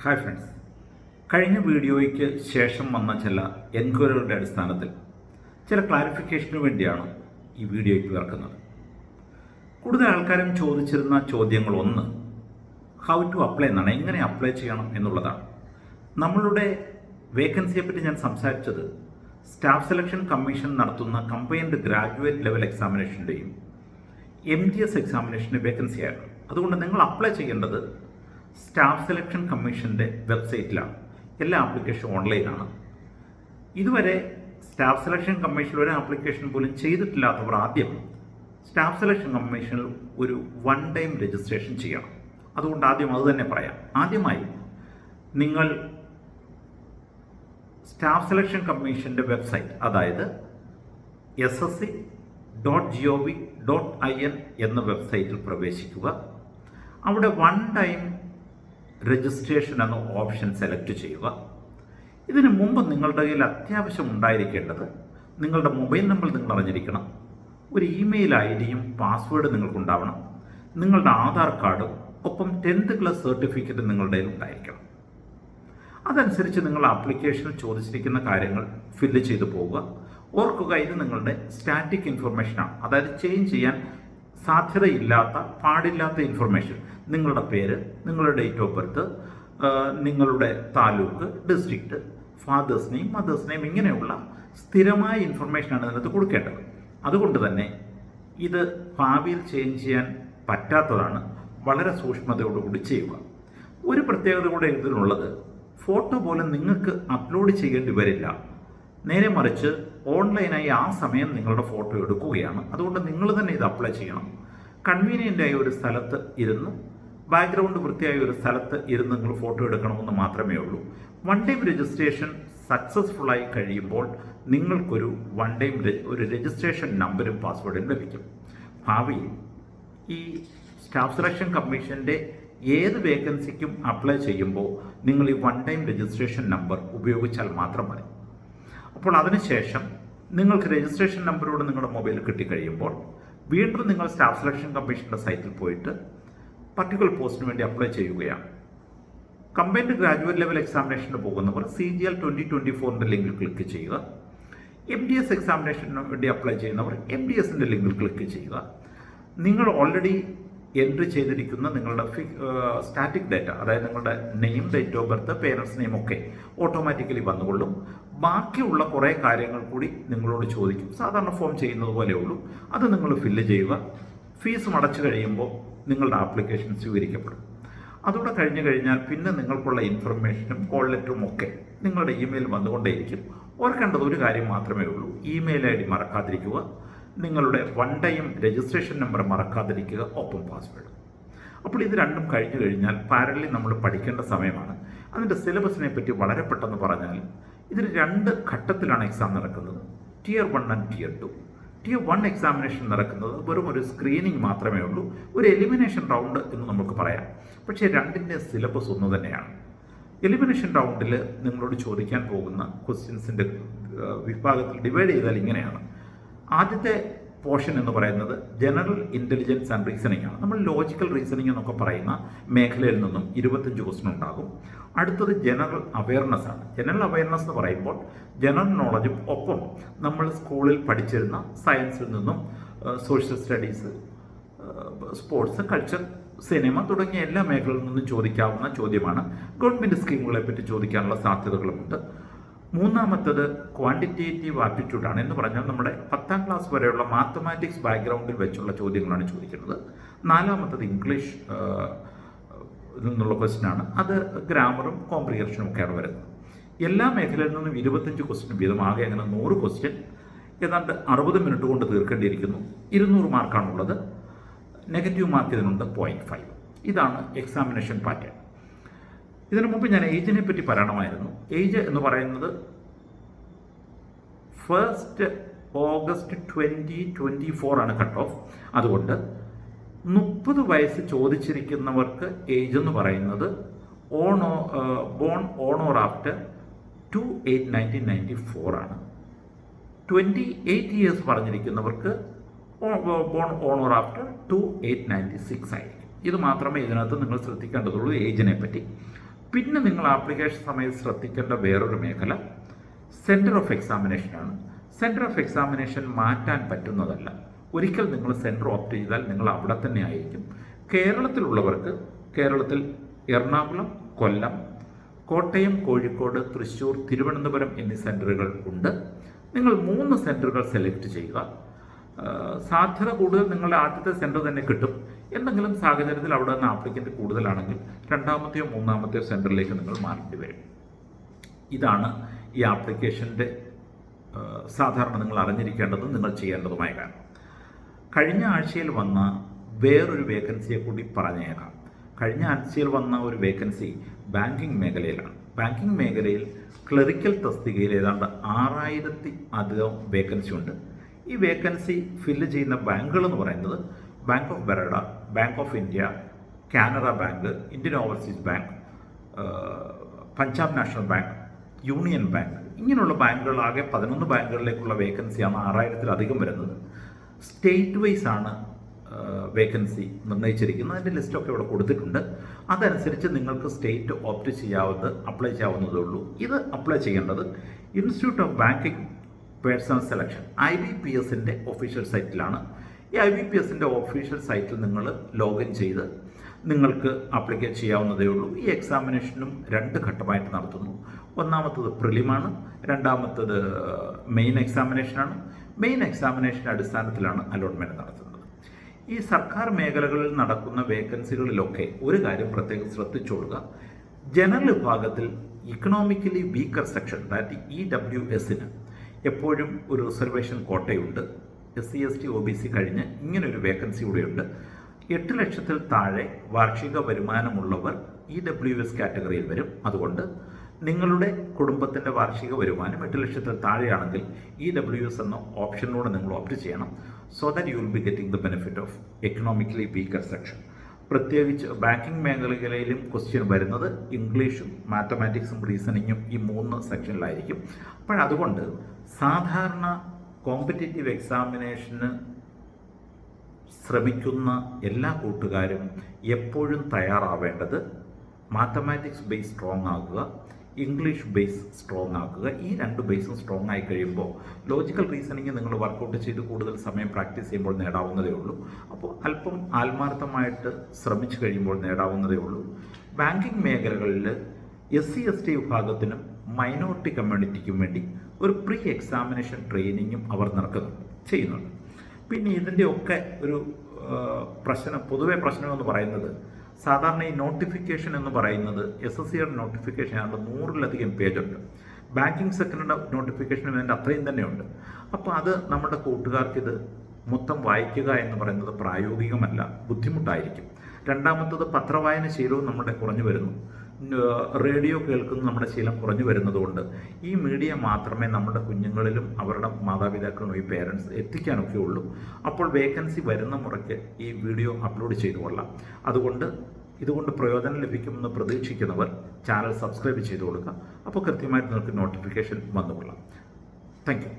Hi friends, കഴിഞ്ഞ വീഡിയോയ്ക്ക് ശേഷം വന്ന ചില എൻക്വയറികളുടെ അടിസ്ഥാനത്തിൽ ചില ക്ലാരിഫിക്കേഷന് വേണ്ടിയാണ് ഈ വീഡിയോയ്ക്ക് ഇറക്കുന്നത്. കൂടുതൽ ആൾക്കാരും ചോദിച്ചിരുന്ന ചോദ്യങ്ങൾ ഒന്ന് ഹൗ ടു അപ്ലൈ എന്നാണ്, എങ്ങനെ അപ്ലൈ ചെയ്യണം എന്നുള്ളതാണ്. നമ്മളുടെ വേക്കൻസിയെ പറ്റി ഞാൻ സംസാരിച്ചത് സ്റ്റാഫ് സെലക്ഷൻ കമ്മീഷൻ നടത്തുന്ന കമ്പൈൻഡ് ഗ്രാജുവേറ്റ് ലെവൽ എക്സാമിനേഷൻ്റെയും MTS എക്സാമിനേഷൻ്റെ വേക്കൻസി ആയിരുന്നു. അതുകൊണ്ട് നിങ്ങൾ അപ്ലൈ ചെയ്യേണ്ടത് സ്റ്റാഫ് സെലക്ഷൻ കമ്മീഷൻ്റെ വെബ്സൈറ്റിലാണ്. എല്ലാ ആപ്ലിക്കേഷനും ഓൺലൈനാണ്. ഇതുവരെ സ്റ്റാഫ് സെലക്ഷൻ കമ്മീഷനിൽ ഒരു ആപ്ലിക്കേഷൻ പോലും ചെയ്തിട്ടില്ലാത്തവർ ആദ്യം സ്റ്റാഫ് സെലക്ഷൻ കമ്മീഷനിൽ ഒരു വൺ ടൈം രജിസ്ട്രേഷൻ ചെയ്യണം. അതുകൊണ്ട് ആദ്യം അത് തന്നെ പറയാം. ആദ്യമായി നിങ്ങൾ സ്റ്റാഫ് സെലക്ഷൻ കമ്മീഷൻ്റെ വെബ്സൈറ്റ്, അതായത് ssc.gov.in എന്ന വെബ്സൈറ്റിൽ പ്രവേശിക്കുക. അവിടെ വൺ ടൈം രജിസ്ട്രേഷൻ എന്ന ഓപ്ഷൻ സെലക്ട് ചെയ്യുക. ഇതിനു മുമ്പ് നിങ്ങളുടെ കയ്യിൽ അത്യാവശ്യം ഉണ്ടായിരിക്കേണ്ടത് നിങ്ങളുടെ മൊബൈൽ നമ്പർ നിങ്ങൾ അറിഞ്ഞിരിക്കണം, ഒരു ഇമെയിൽ ID-യും പാസ്വേഡ് നിങ്ങൾക്കുണ്ടാവണം, നിങ്ങളുടെ ആധാർ കാർഡും ഒപ്പം 10th ക്ലാസ് സർട്ടിഫിക്കറ്റ് നിങ്ങളുടെ കയ്യിൽ ഉണ്ടായിരിക്കണം. അതനുസരിച്ച് നിങ്ങൾ ആപ്ലിക്കേഷനിൽ ചോദിച്ചിരിക്കുന്ന കാര്യങ്ങൾ ഫില്ല് ചെയ്ത് പോവുക. ഓർക്കുക, ഇത് നിങ്ങളുടെ സ്റ്റാറ്റിക് ഇൻഫർമേഷനാണ്, അതായത് ചേഞ്ച് ചെയ്യാൻ സാധ്യതയില്ലാത്ത, പാടില്ലാത്ത ഇൻഫർമേഷൻ. നിങ്ങളുടെ പേര്, നിങ്ങളുടെ ഡേറ്റ് ഓഫ് ബർത്ത്, നിങ്ങളുടെ taluk, district, fathers name, mothers name, ഇങ്ങനെയുള്ള സ്ഥിരമായ ഇൻഫർമേഷനാണ് ഇതിനകത്ത് കൊടുക്കേണ്ടത്. അതുകൊണ്ട് തന്നെ ഇത് ഭാവിയിൽ ചേഞ്ച് ചെയ്യാൻ പറ്റാത്തതാണ്. വളരെ സൂക്ഷ്മതയോടുകൂടി ചെയ്യുക. ഒരു പ്രത്യേകത കൂടെ ഇതിനുള്ളത്, ഫോട്ടോ പോലും നിങ്ങൾക്ക് അപ്ലോഡ് ചെയ്യേണ്ടി വരില്ല. നേരെ മറിച്ച് ഓൺലൈനായി ആ സമയം നിങ്ങളുടെ ഫോട്ടോ എടുക്കുകയാണ്. അതുകൊണ്ട് നിങ്ങൾ തന്നെ ഇത് അപ്ലൈ ചെയ്യണം. കൺവീനിയൻ്റായ ഒരു സ്ഥലത്ത് ഇരുന്ന്, ബാക്ക്ഗ്രൗണ്ട് വൃത്തിയായ ഒരു സ്ഥലത്ത് ഇരുന്ന് നിങ്ങൾ ഫോട്ടോ എടുക്കണമെന്ന് മാത്രമേ ഉള്ളൂ. വൺ ടൈം രജിസ്ട്രേഷൻ സക്സസ്ഫുള്ളായി കഴിയുമ്പോൾ നിങ്ങൾക്കൊരു വൺ ടൈം ഒരു രജിസ്ട്രേഷൻ നമ്പരും പാസ്വേഡും ലഭിക്കും. ഭാവിയിൽ ഈ സ്റ്റാഫ് സെലക്ഷൻ കമ്മീഷൻ്റെ ഏത് വേക്കൻസിക്കും അപ്ലൈ ചെയ്യുമ്പോൾ നിങ്ങൾ ഈ വൺ ടൈം രജിസ്ട്രേഷൻ നമ്പർ ഉപയോഗിച്ചാൽ മാത്രം മതി. അപ്പോൾ അതിനുശേഷം നിങ്ങൾക്ക് രജിസ്ട്രേഷൻ നമ്പറോട് നിങ്ങളുടെ മൊബൈലിൽ കിട്ടിക്കഴിയുമ്പോൾ വീണ്ടും നിങ്ങൾ സ്റ്റാഫ് സെലക്ഷൻ കമ്മീഷൻ്റെ സൈറ്റിൽ പോയിട്ട് പർട്ടിക്കുലർ പോസ്റ്റിന് വേണ്ടി അപ്ലൈ ചെയ്യുകയാണ്. കമ്പൈൻഡ് ഗ്രാജുവേറ്റ് ലെവൽ എക്സാമിനേഷന് പോകുന്നവർ CGL 2024 ലിങ്കിൽ ക്ലിക്ക് ചെയ്യുക. MTS എക്സാമിനേഷന് വേണ്ടി അപ്ലൈ ചെയ്യുന്നവർ MTSൻ്റെ ലിങ്കിൽ ക്ലിക്ക് ചെയ്യുക. നിങ്ങൾ ഓൾറെഡി എൻട്രി ചെയ്തിരിക്കുന്ന നിങ്ങളുടെ സ്റ്റാറ്റിക് ഡാറ്റ, അതായത് നിങ്ങളുടെ name, date of birth, parents name ഒക്കെ ഓട്ടോമാറ്റിക്കലി വന്നുകൊള്ളും. ബാക്കിയുള്ള കുറേ കാര്യങ്ങൾ കൂടി നിങ്ങളോട് ചോദിക്കും. സാധാരണ ഫോം ചെയ്യുന്നത് പോലെ ഉള്ളൂ. അത് നിങ്ങൾ ഫില്ല് ചെയ്യുക. ഫീസ് അടച്ചു കഴിയുമ്പോൾ നിങ്ങളുടെ ആപ്ലിക്കേഷൻ സ്വീകരിക്കപ്പെടും. അതുകൂടെ കഴിഞ്ഞു കഴിഞ്ഞാൽ പിന്നെ നിങ്ങൾക്കുള്ള ഇൻഫർമേഷനും കോൾ ലെറ്ററും ഒക്കെ നിങ്ങളുടെ ഇമെയിൽ വന്നുകൊണ്ടേയിരിക്കും. ഓർക്കേണ്ടത് ഒരു കാര്യം മാത്രമേ ഉള്ളൂ, ഇമെയിൽ ID മറക്കാതിരിക്കുക, നിങ്ങളുടെ വൺ ടൈം രജിസ്ട്രേഷൻ നമ്പർ മറക്കാതിരിക്കുക, ഒപ്പം പാസ്വേഡ്. അപ്പോൾ ഇത് രണ്ടും കഴിഞ്ഞു കഴിഞ്ഞാൽ പാരലലി നമ്മൾ പഠിക്കേണ്ട സമയമാണ്. അതിൻ്റെ സിലബസിനെ പറ്റി വളരെ പെട്ടെന്ന് പറഞ്ഞാൽ, ഇതിന് 2 ഘട്ടത്തിലാണ് എക്സാം നടക്കുന്നത്, Tier 1 and Tier 2. Tier 1 examination നടക്കുന്നത് വെറും ഒരു സ്ക്രീനിങ് മാത്രമേ ഉള്ളൂ, ഒരു എലിമിനേഷൻ റൗണ്ട് എന്ന് നമുക്ക് പറയാം. പക്ഷേ രണ്ടിൻ്റെ സിലബസ് ഒന്ന് തന്നെയാണ്. എലിമിനേഷൻ റൗണ്ടിൽ നിങ്ങളോട് ചോദിക്കാൻ പോകുന്ന ക്വസ്റ്റ്യൻസിൻ്റെ വിഭാഗത്തിൽ ഡിവൈഡ് ചെയ്താൽ ഇങ്ങനെയാണ്. ആദ്യത്തെ പോർഷൻ എന്ന് പറയുന്നത് ജനറൽ ഇൻ്റലിജൻസ് ആൻഡ് റീസണിംഗ് ആണ്. നമ്മൾ ലോജിക്കൽ റീസണിംഗ് എന്നൊക്കെ പറയുന്ന മേഖലയിൽ നിന്നും 25 ക്വസ്റ്റ്യൻ ഉണ്ടാകും. അടുത്തത് ജനറൽ അവയർനെസ് ആണ്. ജനറൽ അവയർനെസ് എന്ന് പറയുമ്പോൾ ജനറൽ നോളജും ഒപ്പം നമ്മൾ സ്കൂളിൽ പഠിച്ചിരുന്ന സയൻസിൽ നിന്നും social studies, sports, culture, cinema തുടങ്ങിയ എല്ലാ മേഖലകളിൽ നിന്നും ചോദിക്കാവുന്ന ചോദ്യമാണ്. ഗവൺമെൻറ് സ്കീമുകളെ പറ്റി ചോദിക്കാനുള്ള സാധ്യതകളുമുണ്ട്. മൂന്നാമത്തത് ക്വാണ്ടിറ്റേറ്റീവ് ആപ്റ്റിറ്റ്യൂഡാണ്. എന്ന് പറഞ്ഞാൽ നമ്മുടെ 10ാം ക്ലാസ് വരെയുള്ള മാത്തമാറ്റിക്സ് ബാക്ക്ഗ്രൗണ്ടിൽ വെച്ചുള്ള ചോദ്യങ്ങളാണ് ചോദിക്കുന്നത്. നാലാമത്തത് ഇംഗ്ലീഷ് നിന്നുള്ള ക്വസ്റ്റ്യനാണ്. അത് ഗ്രാമറും കോംപ്രിഹെൻഷനും ഒക്കെയാണ് വരുന്നത്. എല്ലാ മേഖലയിൽ നിന്നും 25 ക്വസ്റ്റ്യൻ വീതം, ആകെ അങ്ങനെ 100 ക്വസ്റ്റ്യൻ ഏതാണ്ട് 60 മിനിറ്റ് കൊണ്ട് തീർക്കേണ്ടിയിരിക്കുന്നു. 200 മാർക്കാണുള്ളത്. നെഗറ്റീവ് മാർക്ക് ഇതിനുണ്ട് 0.5. ഇതാണ് എക്സാമിനേഷൻ പാറ്റേൺ. ഇതിനു മുമ്പ് ഞാൻ ഏജിനെ പറ്റി പറയണമായിരുന്നു. ഏജ് എന്ന് പറയുന്നത് 1 ഓഗസ്റ്റ് 2024 ആണ് കട്ട് ഓഫ്. അതുകൊണ്ട് 30 വയസ്സ് ചോദിച്ചിരിക്കുന്നവർക്ക് ഏജ് എന്ന് പറയുന്നത് ബോൺ ഓൺ ഓർ ആഫ്റ്റർ 2/8/1994 ആണ്. 28 ഇയേഴ്സ് പറഞ്ഞിരിക്കുന്നവർക്ക് ബോൺ ഓൺ ഓർ ആഫ്റ്റർ 2/8/96 ആയിരിക്കും. ഇത് മാത്രമേ ഇതിനകത്ത് നിങ്ങൾ ശ്രദ്ധിക്കേണ്ടതുള്ളൂ ഏജിനെ പറ്റി. പിന്നെ നിങ്ങൾ ആപ്ലിക്കേഷൻ സമയത്ത് ശ്രദ്ധിക്കേണ്ട വേറൊരു മേഖല സെൻറ്റർ ഓഫ് എക്സാമിനേഷനാണ്. സെൻറ്റർ ഓഫ് എക്സാമിനേഷൻ മാറ്റാൻ പറ്റുന്നതല്ല. ഒരിക്കൽ നിങ്ങൾ സെൻറ്റർ ഓപ്റ്റ് ചെയ്താൽ നിങ്ങൾ അവിടെ തന്നെ ആയിരിക്കും. കേരളത്തിലുള്ളവർക്ക് കേരളത്തിൽ എറണാകുളം, കൊല്ലം, കോട്ടയം, കോഴിക്കോട്, തൃശ്ശൂർ, തിരുവനന്തപുരം എന്നീ സെൻറ്ററുകൾ ഉണ്ട്. നിങ്ങൾ 3 സെൻറ്ററുകൾ സെലക്ട് ചെയ്യുക. സാധ്യത കൂടുതൽ നിങ്ങളുടെ ആദ്യത്തെ സെൻറ്റർ തന്നെ കിട്ടും. എന്തെങ്കിലും സാഹചര്യത്തിൽ അവിടെ നിന്ന് ആപ്ലിക്കൻ്റ് കൂടുതലാണെങ്കിൽ 2ാമത്തെയോ 3ാമത്തെയോ സെൻറ്ററിലേക്ക് നിങ്ങൾ മാറേണ്ടി വരും. ഇതാണ് ഈ ആപ്ലിക്കേഷൻ്റെ സാധാരണ നിങ്ങൾ അറിഞ്ഞിരിക്കേണ്ടതും നിങ്ങൾ ചെയ്യേണ്ടതുമായ കാര്യം. കഴിഞ്ഞ ആഴ്ചയിൽ വന്ന വേറൊരു വേക്കൻസിയെ കൂടി പറഞ്ഞേക്കാം. കഴിഞ്ഞ ആഴ്ചയിൽ വന്ന ഒരു വേക്കൻസി ബാങ്കിങ് മേഖലയിലാണ്. ബാങ്കിങ് മേഖലയിൽ ക്ലറിക്കൽ തസ്തികയിൽ ഏതാണ്ട് 6000 അധികം വേക്കൻസി ഉണ്ട്. ഈ വേക്കൻസി ഫില്ല് ചെയ്യുന്ന ബാങ്കുകൾ എന്ന് പറയുന്നത് bank of Baroda, bank of India, Canara bank, Indian overseas bank, Punjab national bank, union bank, ഇങ്ങനെയുള്ള ബാങ്കുകൾ ആകെ 11 ബാങ്കുകളിലേക്കുള്ള വേക്കൻസിയാണ് 6000-ലധികം വരുന്നത്. സ്റ്റേറ്റ് വൈസ് ആണ് വേക്കൻസി നിർണ്ണയിച്ചിരിക്കുന്നത്. അതിൻ്റെ ലിസ്റ്റൊക്കെ ഇവിടെ കൊടുത്തിട്ടുണ്ട്. അതനുസരിച്ച് നിങ്ങൾക്ക് സ്റ്റേറ്റ് ഓപ്റ്റ് അപ്ലൈ ചെയ്യാവുന്നതേ ഉള്ളൂ. ഇത് അപ്ലൈ ചെയ്യേണ്ടത് institute of banking personnel selection IBPSൻ്റെ ഒഫീഷ്യൽ സൈറ്റിലാണ്. ഈ IBPSൻ്റെ ഒഫീഷ്യൽ സൈറ്റിൽ നിങ്ങൾ ലോഗിൻ ചെയ്ത് നിങ്ങൾക്ക് അപ്ലിക്കേറ്റ് ചെയ്യാവുന്നതേ ഉള്ളൂ. ഈ എക്സാമിനേഷനും 2 ഘട്ടമായിട്ട് നടത്തുന്നു. ഒന്നാമത്തത് പ്രിലിമാണ്, രണ്ടാമത്തത് മെയിൻ എക്സാമിനേഷനാണ്. മെയിൻ എക്സാമിനേഷൻ്റെ അടിസ്ഥാനത്തിലാണ് അലോട്ട്മെൻറ്റ് നടത്തുന്നത്. ഈ സർക്കാർ മേഖലകളിൽ നടക്കുന്ന വേക്കൻസികളിലൊക്കെ ഒരു കാര്യം പ്രത്യേകം ശ്രദ്ധിച്ചോളുക. ജനറൽ വിഭാഗത്തിൽ ഇക്കണോമിക്കലി വീക്കർ സെക്ഷൻ EWSന് എപ്പോഴും ഒരു റിസർവേഷൻ കോട്ടയുണ്ട്. SC ST OBC കഴിഞ്ഞ് ഇങ്ങനൊരു വേക്കൻസി കൂടെയുണ്ട്. 8 ലക്ഷത്തിൽ താഴെ വാർഷിക വരുമാനമുള്ളവർ EWS കാറ്റഗറിയിൽ വരും. അതുകൊണ്ട് നിങ്ങളുടെ കുടുംബത്തിൻ്റെ വാർഷിക വരുമാനം 8 ലക്ഷത്തിൽ താഴെയാണെങ്കിൽ EWS എന്ന ഓപ്ഷനിലൂടെ നിങ്ങൾ ഓപ്റ്റ് ചെയ്യണം. So that you will be getting the benefit of economically weaker section. പ്രത്യേകിച്ച് ബാങ്കിങ് മേഖലയിലും ക്വസ്റ്റ്യൻ വരുന്നത് ഇംഗ്ലീഷും മാത്തമാറ്റിക്സും റീസണിങ്ങും ഈ 3 സെക്ഷനിലായിരിക്കും. അപ്പോഴതുകൊണ്ട് സാധാരണ കോമ്പറ്റേറ്റീവ് എക്സാമിനേഷന് ശ്രമിക്കുന്ന എല്ലാ കൂട്ടുകാരും എപ്പോഴും തയ്യാറാവേണ്ടത് മാത്തമാറ്റിക്സ് ബേസ് സ്ട്രോങ് ആക്കുക, ഇംഗ്ലീഷ് ബേസ് സ്ട്രോങ് ആക്കുക. ഈ 2 ബേസും സ്ട്രോങ് ആയി കഴിയുമ്പോൾ ലോജിക്കൽ റീസണിങ് നിങ്ങൾ വർക്കൗട്ട് ചെയ്ത് കൂടുതൽ സമയം പ്രാക്ടീസ് ചെയ്യുമ്പോൾ നേടാവുന്നതേ ഉള്ളൂ. അപ്പോൾ അല്പം ആത്മാർത്ഥമായിട്ട് ശ്രമിച്ചു കഴിയുമ്പോൾ നേടാവുന്നതേ ഉള്ളൂ. ബാങ്കിങ് മേഖലകളിൽ SC ST വിഭാഗത്തിനും മൈനോറിറ്റി കമ്മ്യൂണിറ്റിക്കും വേണ്ടി ഒരു പ്രീ എക്സാമിനേഷൻ ട്രെയിനിങ്ങും അവർ ചെയ്യുന്നുണ്ട്. പിന്നെ ഇതിൻ്റെയൊക്കെ ഒരു പൊതുവെ പ്രശ്നമെന്ന് പറയുന്നത് സാധാരണ ഈ നോട്ടിഫിക്കേഷൻ എന്ന് പറയുന്നത് SSCയുടെ നോട്ടിഫിക്കേഷൻ ആണ്ട് 100-ലധികം പേജുണ്ട്. ബാങ്കിങ് സെക്ടറിൻ്റെ നോട്ടിഫിക്കേഷനും ഇതിൻ്റെ അത്രയും തന്നെയുണ്ട്. അപ്പോൾ അത് നമ്മുടെ കൂട്ടുകാർക്കിത് മൊത്തം വായിക്കുക എന്ന് പറയുന്നത് പ്രായോഗികമല്ല, ബുദ്ധിമുട്ടായിരിക്കും. രണ്ടാമത്തത് പത്രവായന ശീലവും നമ്മുടെ കുറഞ്ഞു വരുന്നു. റേഡിയോ കേൾക്കുന്ന നമ്മുടെ ശീലം കുറഞ്ഞു വരുന്നതുകൊണ്ട് ഈ മീഡിയ മാത്രമേ നമ്മുടെ കുഞ്ഞുങ്ങളിലും അവരുടെ മാതാപിതാക്കളും ഈ പേരൻസ് എത്തിക്കാനൊക്കെ ഉള്ളൂ. അപ്പോൾ വേക്കൻസി വരുന്ന മുറയ്ക്ക് ഈ വീഡിയോ അപ്ലോഡ് ചെയ്തു കൊള്ളാം. ഇതുകൊണ്ട് പ്രയോജനം ലഭിക്കുമെന്ന് പ്രതീക്ഷിക്കുന്നവർ ചാനൽ സബ്സ്ക്രൈബ് ചെയ്തു കൊടുക്കുക. അപ്പോൾ കൃത്യമായിട്ട് നിങ്ങൾക്ക് നോട്ടിഫിക്കേഷൻ വന്നുകൊള്ളാം. Thank you.